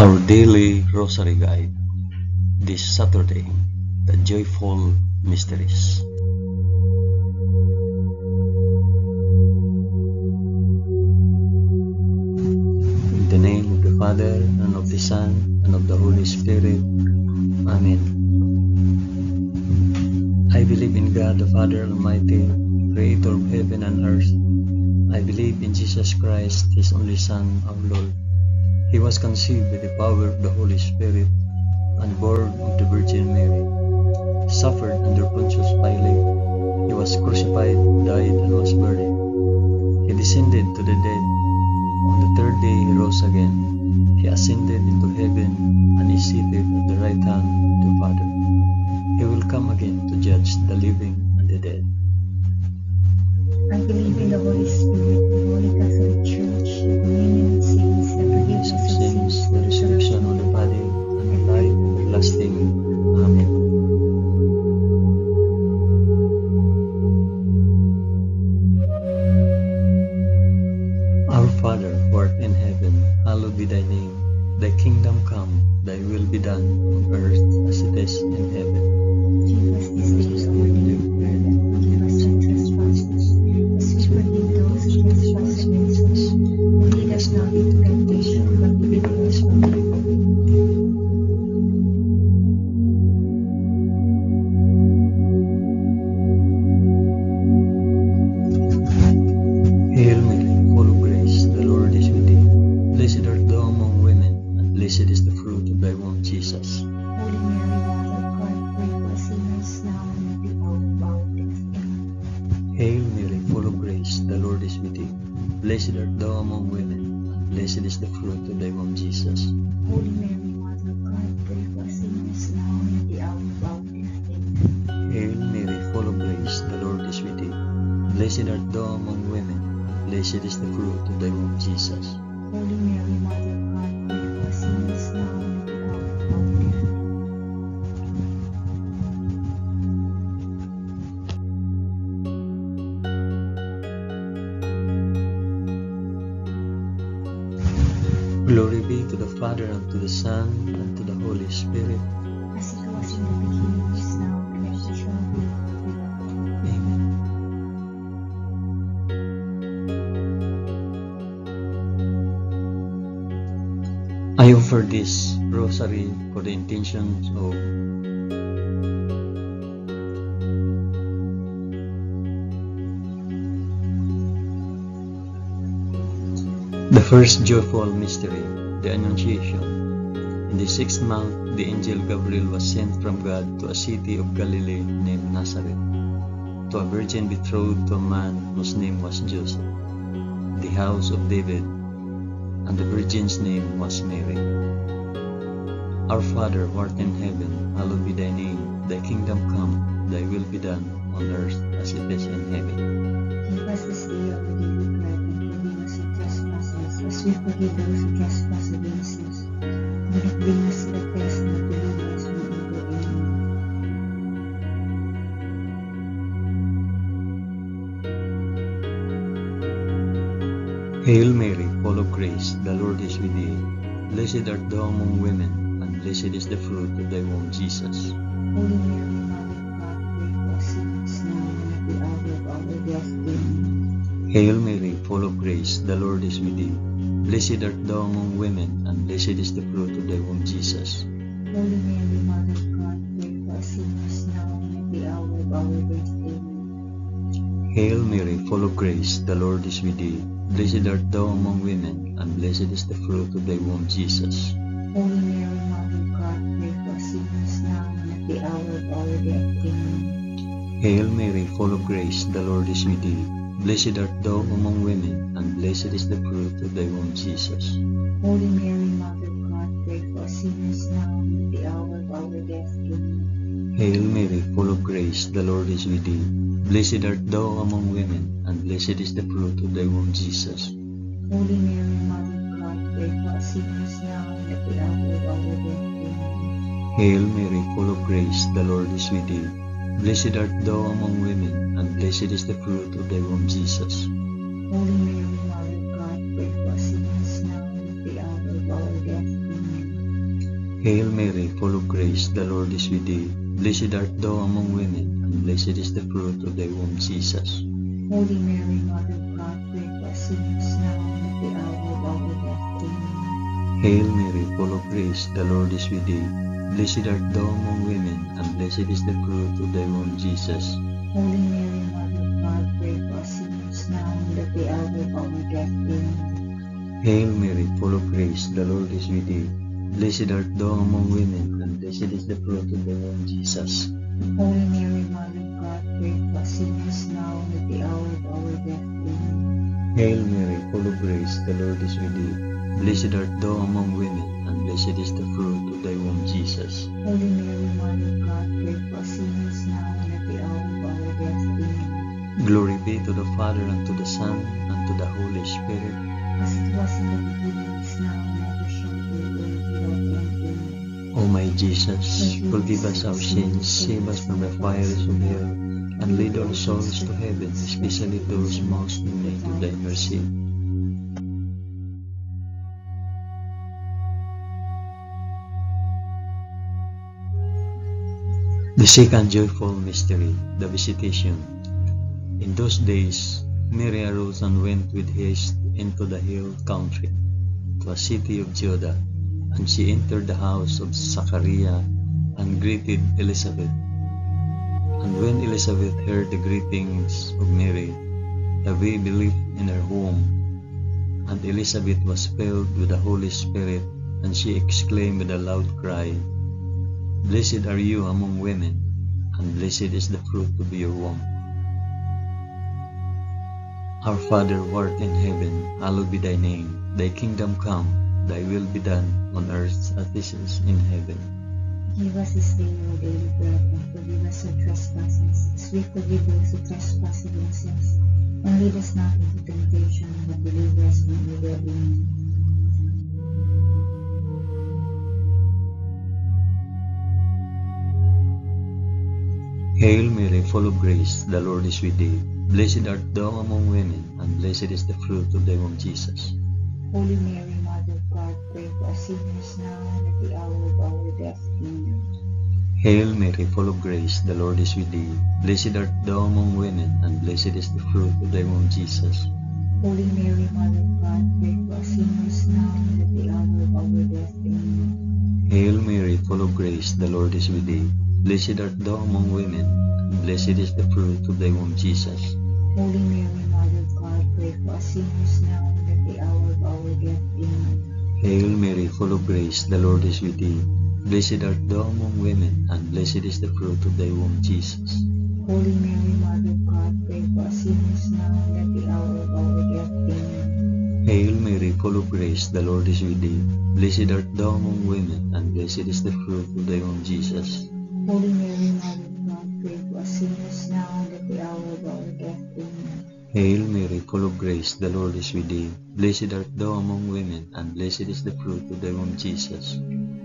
Our daily Rosary Guide this Saturday, the Joyful Mysteries. In the name of the Father, and of the Son, and of the Holy Spirit. Amen. I believe in God the Father Almighty, Creator of heaven and earth. I believe in Jesus Christ, His only Son, our Lord. He was conceived by the power of the Holy Spirit and born of the Virgin Mary. Suffered under Pontius Pilate. He was crucified, died, and was buried. He descended to the dead. On the third day he rose again. He ascended into heaven and is seated at the right hand of the Father. He will come again to judge the living and the dead. I believe in the Holy Spirit, the Holy Catholic Church, the communion of saints, the forgiveness of sins, The resurrection of the body, and the life everlasting. Amen. Our Father, who art in heaven, hallowed be thy name. Thy kingdom come, thy will be done, on earth as it is in heaven. Give us this day our daily bread, and forgive us our trespasses, as we forgive those who trespass against us. And lead us not into temptation, but deliver us from evil. Hail Mary, full of grace, the Lord is with thee. Blessed art thou among women, and blessed is the fruit of thy womb, Jesus. Holy Mary, Mother of God, pray for us sinners, now and at the hour of our death. Amen. Hail Mary, full of grace, the Lord is with thee. Blessed art thou among women, and blessed is the fruit of thy womb, Jesus. Holy Mary, Mother of God, pray for us sinners, now and at the hour of our death. Amen. Hail Mary, full of grace, the Lord is with thee. Blessed art thou among women, and blessed is the fruit of thy womb, Jesus. Holy Mary, Mother of God, pray for us sinners, now and at the hour of our death. Amen. Glory be to the Father, and to the Son, and to the Holy Spirit. As it was in the beginning, is now, and ever shall be, world without end. Amen. I offer this rosary for the intentions of the first joyful mystery, the Annunciation. In the 6th month, the angel Gabriel was sent from God to a city of Galilee named Nazareth, to a virgin betrothed to a man whose name was Joseph, the house of David, and the virgin's name was Mary. Our Father, who art in heaven, hallowed be thy name. Thy kingdom come, thy will be done, on earth as it is in heaven. Give us this day our daily bread, and forgive us our trespasses, as we forgive those who trespass against us. Do not bring us to the test, but deliver us from evil. Amen. Hail Mary, full of grace, the Lord is with thee. Blessed art thou among women, and blessed is the fruit of thy womb, Jesus. Holy Mary, Mother of God, pray for us sinners, now and at the hour of our death. Amen. Hail Mary, full of grace, the Lord is with thee. Blessed art thou among women, and blessed is the fruit of thy womb, Jesus. Holy Mary, Mother of God, pray for us sinners, now and at the hour of our death. Amen. Hail Mary, full of grace, the Lord is with thee. Blessed art thou among women, and blessed is the fruit of thy womb, Jesus. Holy Mary, Mother of God, pray for us sinners, now and at the hour of our death. Amen. Hail Mary, full of grace, the Lord is with thee. Blessed art thou among women, and blessed is the fruit of thy womb, Jesus. Holy Mary, Mother of God, pray for us sinners, now and at the hour of our death. Amen. Hail Mary, full of grace, the Lord is with thee. Blessed art thou among women, and blessed is the fruit of thy womb, Jesus. Holy Mary, Mother of God, pray for us sinners, now and at the hour of our death. Amen. Hail Mary, full of grace, the Lord is with thee. Blessed art thou among women, and blessed is the fruit of thy womb, Jesus. Holy Mary, Mother of God, pray for us sinners now and at the hour of our death. Amen. Hail Mary, full of grace, the Lord is with thee. Blessed art thou among women, and blessed is the fruit of thy womb, Jesus. Holy Mary, Mother of God, pray for us sinners now and at the hour of our death. Amen. Hail Mary, full of grace, the Lord is with thee. Blessed art thou among women, and blessed is the fruit of thy womb, Jesus. Holy Mary, Mother of God, pray for us sinners now and at the hour of our death. Amen. Hail Mary, full of grace, the Lord is with thee. Blessed art thou among women, and blessed is the fruit of thy womb, Jesus. Holy Mary, Mother of God, pray for us sinners now and at the hour of our death. Amen. Hail Mary, full of grace, the Lord is with thee. Blessed art thou among women, and blessed is the fruit of thy womb, Jesus. Holy Mary, Mother of God, pray for us sinners now and at the hour of our death. Amen. Glory be to the Father, and to the Son, and to the Holy Spirit. As it was in the beginning, is now, and ever shall be, world without end. Amen. O my Jesus, forgive us our sins, save us from the fires of hell, and lead all souls to heaven, especially those most in need of thy mercy. The second joyful mystery, the Visitation. In those days, Mary arose and went with haste into the hill country, to a city of Judah, and she entered the house of Zachariah and greeted Elizabeth. And when Elizabeth heard the greetings of Mary, the baby leaped in her womb, and Elizabeth was filled with the Holy Spirit, and she exclaimed with a loud cry, Blessed are you among women, and blessed is the fruit of your womb. Our Father who art in heaven, hallowed be thy name. Thy kingdom come, thy will be done, on earth as it is in heaven. Give us this day our daily bread, and forgive us our trespasses, as we forgive those who trespass against us. And lead us not into temptation, but deliver us from evil. Amen. Hail Mary, full of grace, the Lord is with thee. Blessed art thou among women, and blessed is the fruit of thy womb, Jesus. Holy Mary, Mother of God, pray for us sinners now and at the hour of our death. Amen. Hail Mary, full of grace, the Lord is with thee. Blessed art thou among women, and blessed is the fruit of thy womb, Jesus. Holy Mary, Mother of God, pray for us sinners now and at the hour of our death. Amen. Hail Mary, full of grace, the Lord is with thee. Blessed art thou among women, and blessed is the fruit of thy womb, Jesus. Holy Mary, Mother of God, pray for us sinners now and at the hour of our death. Amen. Hail Mary, full of grace, the Lord is with thee. Blessed art thou among women, and blessed is the fruit of thy womb, Jesus. Holy Mary, Mother of God, pray for us sinners now and at the hour of our death. Amen. Hail Mary, full of grace, the Lord is with thee. Blessed art thou among women, and blessed is the fruit of thy womb, Jesus. Holy Mary, Mother of God, pray for us sinners now and at the hour of our death. Amen. Hail Mary, full of grace, the Lord is with thee. Blessed art thou among women, and blessed is the fruit of thy womb, Jesus.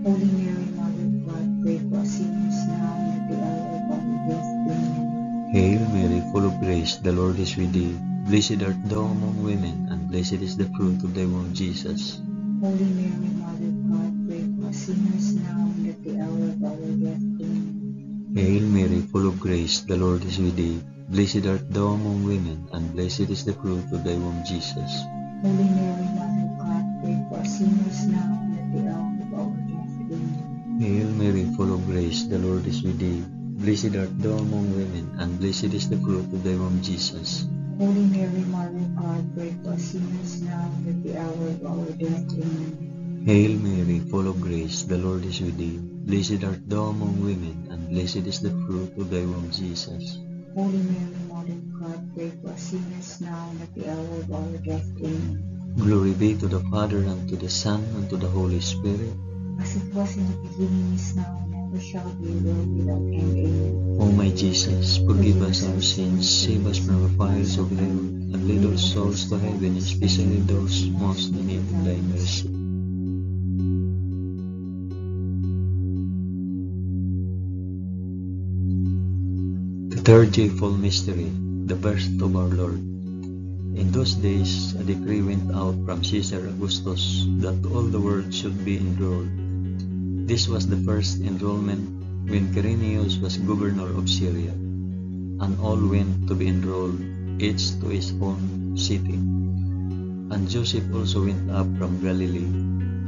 Holy Mary, Mother of God, pray for us sinners now and at the hour of our death. Amen. Hail Mary, full of grace, the Lord is with thee. Blessed art thou among women, and blessed is the fruit of thy womb, Jesus. Holy Mary, Mother of God, pray for us sinners now and at the hour of our death. Amen. Hail Mary, full of grace, the Lord is with thee. Blessed art thou among women, and blessed is the fruit of thy womb, Jesus. Holy Mary, Mother of God, pray for us sinners now and at the hour of our death. Amen. Hail Mary, full of grace, the Lord is with thee. Blessed art thou among women, and blessed is the fruit of thy womb, Jesus. Holy Mary, Mother of God, pray for us sinners now and at the hour of our death. Amen. Hail Mary, full of grace, the Lord is with thee. Blessed art thou among women, and blessed is the fruit of thy womb, Jesus. Holy Mary, Mother of God, pray for us sinners now and at the hour of our death. Amen. Glory be to the Father, and to the Son, and to the Holy Spirit. As it was in the beginning, is now, and ever shall be, world without end. Amen. O my Jesus, forgive us our sins, save us from the fires of hell, and lead all souls to heaven, especially those most in need of thy mercy. The third joyful mystery, the birth of our Lord. In those days, a decree went out from Caesar Augustus that all the world should be enrolled. This was the first enrollment when Quirinius was governor of Syria, and all went to be enrolled, each to his own city. And Joseph also went up from Galilee,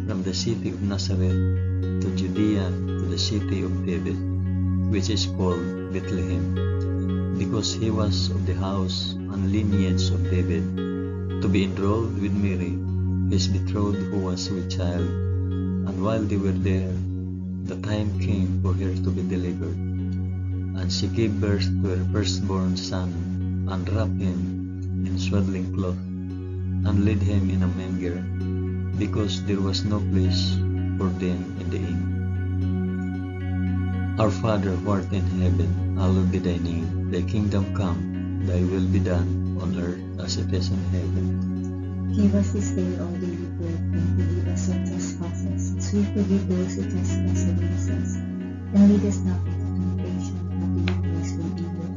from the city of Nazareth to Judea, to the city of David, which is called Bethlehem, because he was of the house and lineage of David, to be enrolled with Mary, his betrothed, who was with child. And while they were there, the time came for her to be delivered. And she gave birth to her firstborn son, and wrapped him in swaddling cloth, and laid him in a manger, because there was no place for them in the inn. Our Father who art in heaven, hallowed be thy name. Thy kingdom come, thy will be done, on earth as it is in heaven. Give us this day our daily bread, and forgive us our trespasses, as we forgive those who trespass against us. And lead us not into temptation, but deliver us from evil.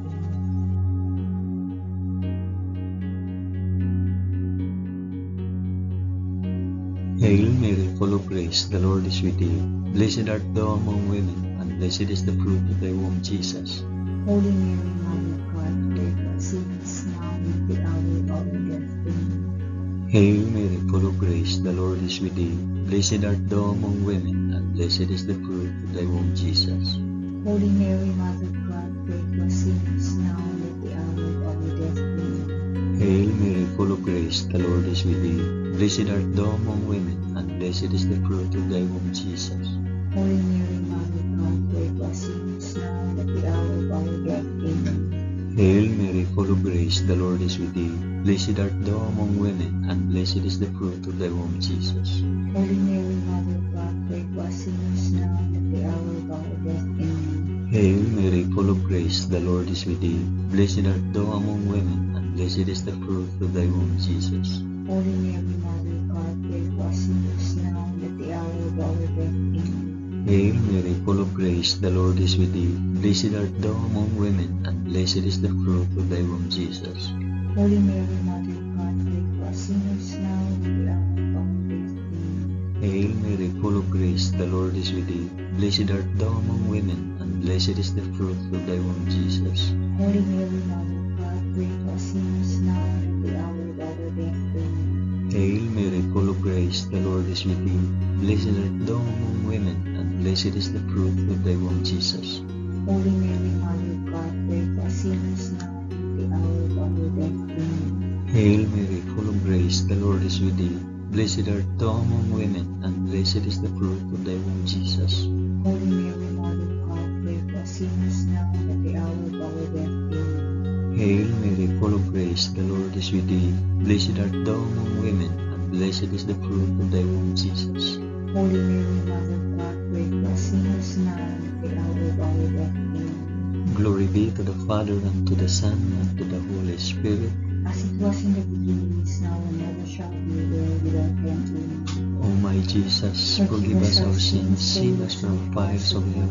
Hail Mary, full of grace, the Lord is with thee. Blessed art thou among women, and blessed is the fruit of thy womb, Jesus. Holy Mary, Mother of God, pray for us sinners, now and at the hour of our death. Amen. Hail Mary, full of grace, the Lord is with thee. Blessed art thou among women, and blessed is the fruit of thy womb, Jesus. Holy Mary, Mother of God, pray for us sinners, now and at the hour of our death. Amen. Hail Mary, full of grace, the Lord is with thee. Blessed art thou among women, and blessed is the fruit of thy womb, Jesus. Holy Mary, Mother of God, pray for us sinners, now and at the hour of our death. Amen. Hail Mary, full of grace, the Lord is with thee. Blessed art thou among women, and blessed is the fruit of thy womb, Jesus. Holy Mary, Mother of God, pray for us sinners, now and at the hour of our death. Amen. Hail Mary, full of grace, the Lord is with thee. Blessed art thou among women, and blessed is the fruit of thy womb, Jesus. Holy Mary, Mother of God, pray for us sinners, now and at the hour of our death. Amen. Hail Mary, full of grace, the Lord is with thee. Blessed art thou among women, and blessed is the fruit of thy womb, Jesus. Holy Mary, Mother of God, pray for us sinners, now and at the hour of our death. Amen. Hail Mary, full of grace, the Lord is with thee. Blessed art thou among women, and blessed is the fruit of thy womb, Jesus. Holy Mary, Mother of God, pray for us sinners, now and at the hour of our death. Amen. Hail Mary, full of grace, the Lord is with thee. Blessed art thou among women, and blessed is the fruit of thy womb, Jesus. Holy Mary, Mother of God, pray for us sinners, now and at the hour of our death. Amen. Hail Mary, full of grace, the Lord is with thee. Blessed art thou among women, and blessed is the fruit of thy womb, Jesus. Holy Mary, Mother of God, pray for us sinners, now and at the hour of our death. Amen. Hail Mary, full of grace, the Lord is with thee. Blessed art thou among women, and blessed is the fruit of thy womb, Jesus. Holy Mary, Mother of God, pray for us sinners, now and at the hour of our death. Amen. Glory be to the Father, and to the Son, and to the Holy Spirit. As it was in the beginning, is now, and ever shall be, world without end. Amen. O my Jesus, forgive us our sins, save us from fires of hell,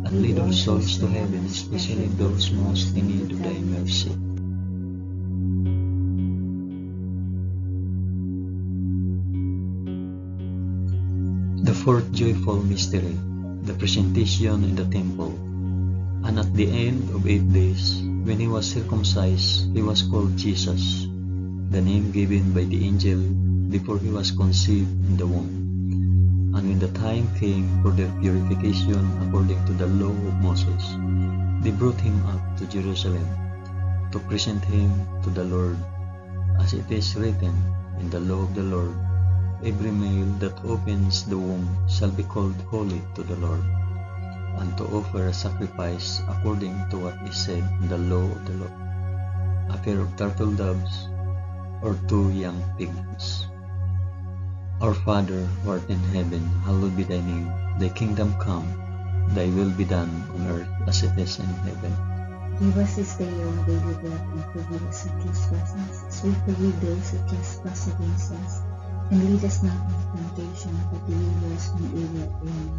and lead all souls to heaven, especially those most in need of thy mercy. The fourth joyful mystery, the presentation in the temple. And at the end of 8 days, when he was circumcised, he was called Jesus, the name given by the angel before he was conceived in the womb. And when the time came for their purification according to the law of Moses, they brought him up to Jerusalem to present him to the Lord, as it is written in the law of the Lord, every male that opens the womb shall be called holy to the Lord, and to offer a sacrifice according to what is said in the law of the Lord, a pair of turtle doves or 2 young pigs. Our Father, who art in heaven, hallowed be thy name. Thy kingdom come, thy will be done on earth as it is in heaven. Give us this day our daily bread, and forgive us our trespasses, as we forgive those who trespass against us. And lead us not into temptation, but deliver us from evil. Amen.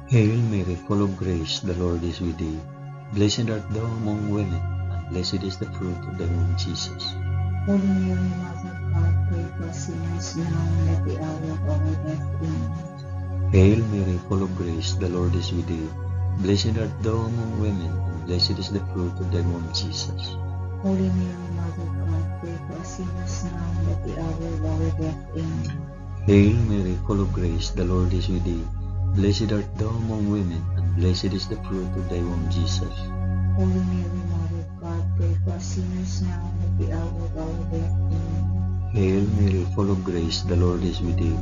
Hail Mary, full of grace, the Lord is with thee. Blessed art thou among women, and blessed is the fruit of thy womb, Jesus. Holy Mary, Mother of God, pray for us sinners now and at the hour of our death. Amen. Hail Mary, full of grace, the Lord is with thee. Blessed art thou among women, and blessed is the fruit of thy womb, Jesus. Holy Mary, Mother of God, pray for us sinners now and at the hour of our death. Amen. Hail Mary, full of grace, the Lord is with thee. Blessed art thou among women, and blessed is the fruit of thy womb, Jesus. Holy Mary, Mother of God, pray for us sinners now and at the hour of our death. Amen. Hail Mary, full of grace, the Lord is with thee.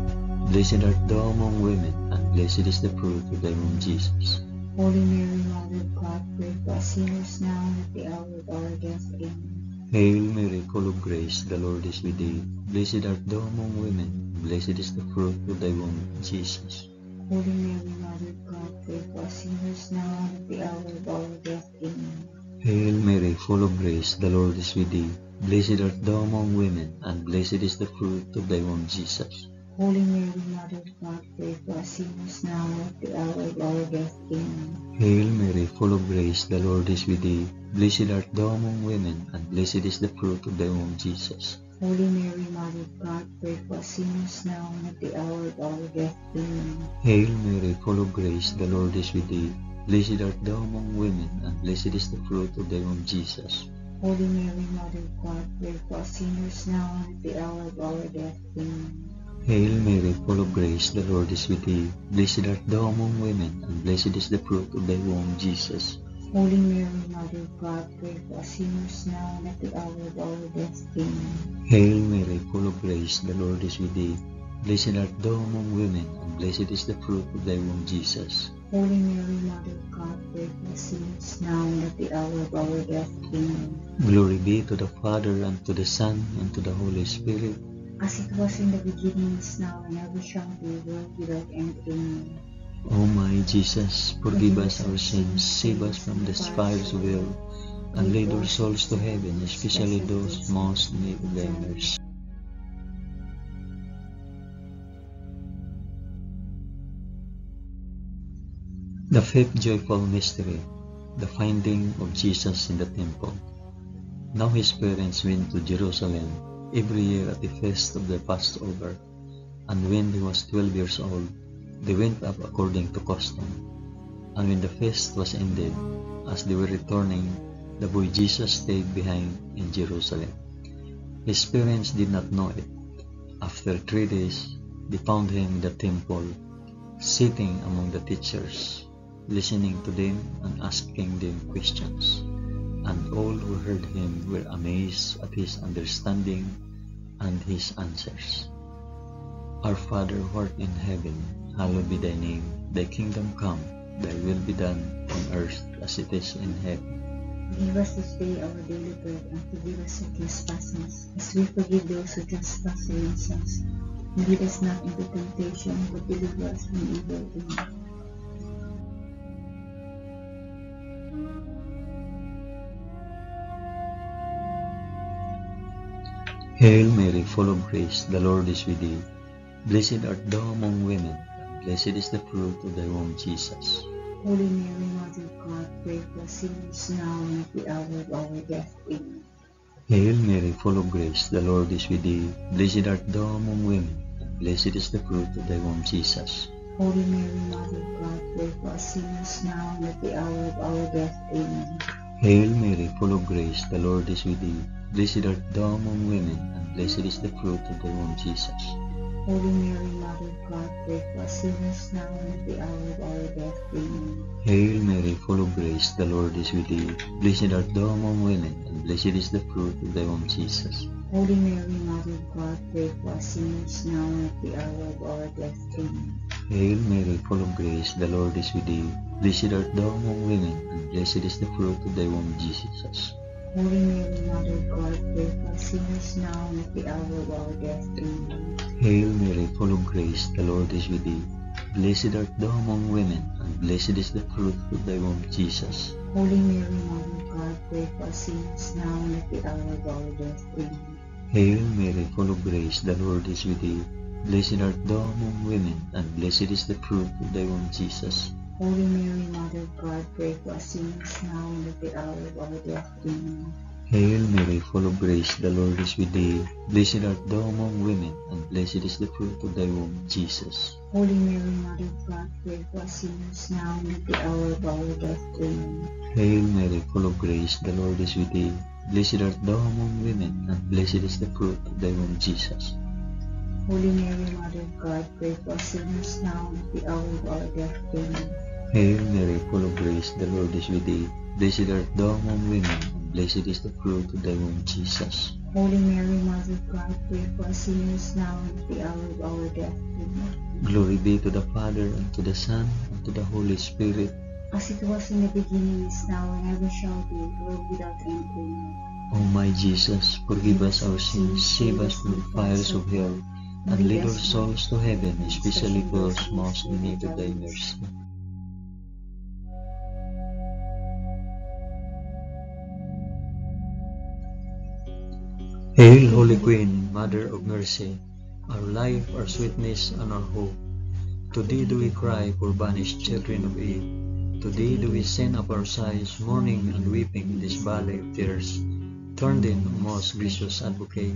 Blessed art thou among women, and blessed is the fruit of thy womb, Jesus. Holy Mary, Mother of God, pray for us sinners now and at the hour of our death. Amen. Hail Mary, full of grace, the Lord is with thee. Blessed art thou among women, and blessed is the fruit of thy womb, Jesus. Holy Mary, Mother of God, pray for us sinners now and at the hour of our death. Amen. Hail Mary, full of grace, the Lord is with thee. Blessed art thou among women, and blessed is the fruit of thy womb, Jesus. Holy Mary, Mother of God, pray for us sinners now and at the hour of our death. Amen. Hail Mary, full of grace, the Lord is with thee. Blessed art thou among women, and blessed is the fruit of thy womb, Jesus. Holy Mary, Mother of God, pray for us sinners now and at the hour of our death. Amen. Hail Mary, full of grace, the Lord is with thee. Blessed art thou among women, and blessed is the fruit of thy womb, Jesus. Holy Mary, Mother of God, pray for us sinners now and at the hour of our death. Amen. Hail Mary, full of grace, the Lord is with thee. Blessed art thou among women, and blessed is the fruit of thy womb, Jesus. Holy Mary, Mother of God, pray for us sinners now and at the hour of our death. Amen. Hail Mary, full of grace, the Lord is with thee. Blessed art thou among women, and blessed is the fruit of thy womb, Jesus. Holy Mary, Mother of God, pray for us sinners now and at the hour of our death. Amen. Glory be to the Father, and to the Son, and to the Holy Spirit. As it was in the beginning, is now, and ever shall be, world without end. Amen. O my Jesus, forgive us our sins, save us from the fires of hell, and lead our souls to heaven, especially those most in need of thy mercy. The fifth joyful mystery, the finding of Jesus in the temple. Now his parents went to Jerusalem every year at the feast of the Passover, and when he was 12 years old, they went up according to custom. And when the feast was ended, as they were returning, the boy Jesus stayed behind in Jerusalem. His parents did not know it. After 3 days, they found him in the temple, sitting among the teachers, listening to them and asking them questions. And all who heard him were amazed at his understanding and his answers. Our Father who art in heaven, hallowed be thy name. Thy kingdom come, thy will be done on earth as it is in heaven. Give us this day our daily bread, and forgive us our trespasses, as we forgive those who trespass against us. And lead us not into temptation, but deliver us from evil. Amen. Hail Mary, full of grace, the Lord is with thee. Blessed art thou among women, and blessed is the fruit of thy womb, Jesus. Holy Mary, Mother of God, pray for us sinners now and at the hour of our death. Amen. Hail Mary, full of grace, the Lord is with thee. Blessed art thou among women, and blessed is the fruit of thy womb, Jesus. Holy Mary, Mother of God, pray for us sinners now and at the hour of our death. Amen. Hail Mary, full of grace, the Lord is with thee. Blessed art thou among women, and blessed is the fruit of thy womb, Jesus. Holy Mary, Mother of God, pray for us sinners now and at the hour of our death. Amen. Hail Mary, full of grace, the Lord is with thee. Blessed art thou among women, and blessed is the fruit of thy womb, Jesus. Holy Mary, Mother of God, pray for us sinners now and at the hour of our death. Amen. Hail Mary, full of grace, the Lord is with thee. Blessed art thou among women, and blessed is the fruit of thy womb, Jesus. Holy Mary, Mother of God, pray for us sinners now and at the hour of our death. Amen. Hail Mary, full of grace, the Lord is with thee. Blessed art thou among women, and blessed is the fruit of thy womb, Jesus. Holy Mary, Mother of God, pray for us sinners now and at the hour of our death. Amen. Hail Mary, full of grace, the Lord is with thee. Blessed art thou among women, and blessed is the fruit of thy womb, Jesus. Holy Mary, Mother of God, pray for us sinners now and at the hour of our death. Amen. Hail Mary, full of grace, the Lord is with thee. Blessed art thou among women, and blessed is the fruit of thy womb, Jesus. Holy Mary, Mother of God, pray for us sinners now and at the hour of our death. Amen. Hail Mary, full of grace, the Lord is with thee. Blessed art thou among women, and blessed is the fruit of thy womb, Jesus. Holy Mary, Mother of God, pray for us sinners now and at the hour of our death. Amen. Hail Mary, full of grace, the Lord is with thee. Blessed art thou among women, and blessed is the fruit of thy womb, Jesus. Holy Mary, Mother of God, pray for us sinners now and at the hour of our death. Amen. Glory be to the Father, and to the Son, and to the Holy Spirit. As it was in the beginning, is now, and ever shall be, world without end. Amen. O my Jesus, forgive us our sins, save us from the fires of hell, and lead our souls to heaven, especially those most in need of thy mercy. Hail, Holy Queen, Mother of Mercy, our life, our sweetness, and our hope. To thee do we cry, poor banished children of Eve. To thee do we send up our sighs, mourning and weeping in this valley of tears. Turn then, O most gracious Advocate,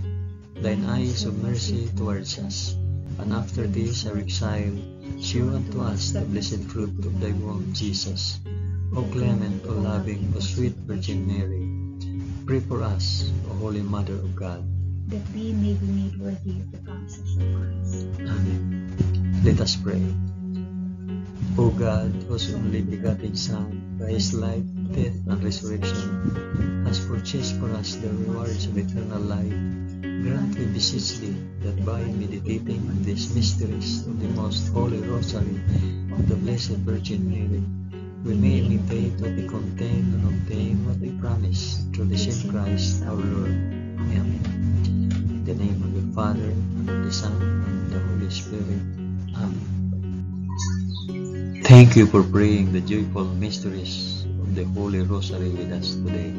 thine eyes of mercy towards us, and after this our exile, shew unto us the blessed fruit of thy womb, Jesus. O clement, O loving, O sweet Virgin Mary, pray for us, O Holy Mother of God, that we may be made worthy of the promises of Christ. Amen. Let us pray. O God, whose only begotten Son, by his life, death, and resurrection, has purchased for us the rewards of eternal life, grant, we beseech thee, that by meditating on these mysteries of the most holy Rosary of the Blessed Virgin Mary, we may imitate what they contain and obtain what they promise, through the same Christ our Lord. Amen. In the name of the Father, and of the Son, and of the Holy Spirit. Amen. Thank you for praying the joyful mysteries of the Holy Rosary with us today.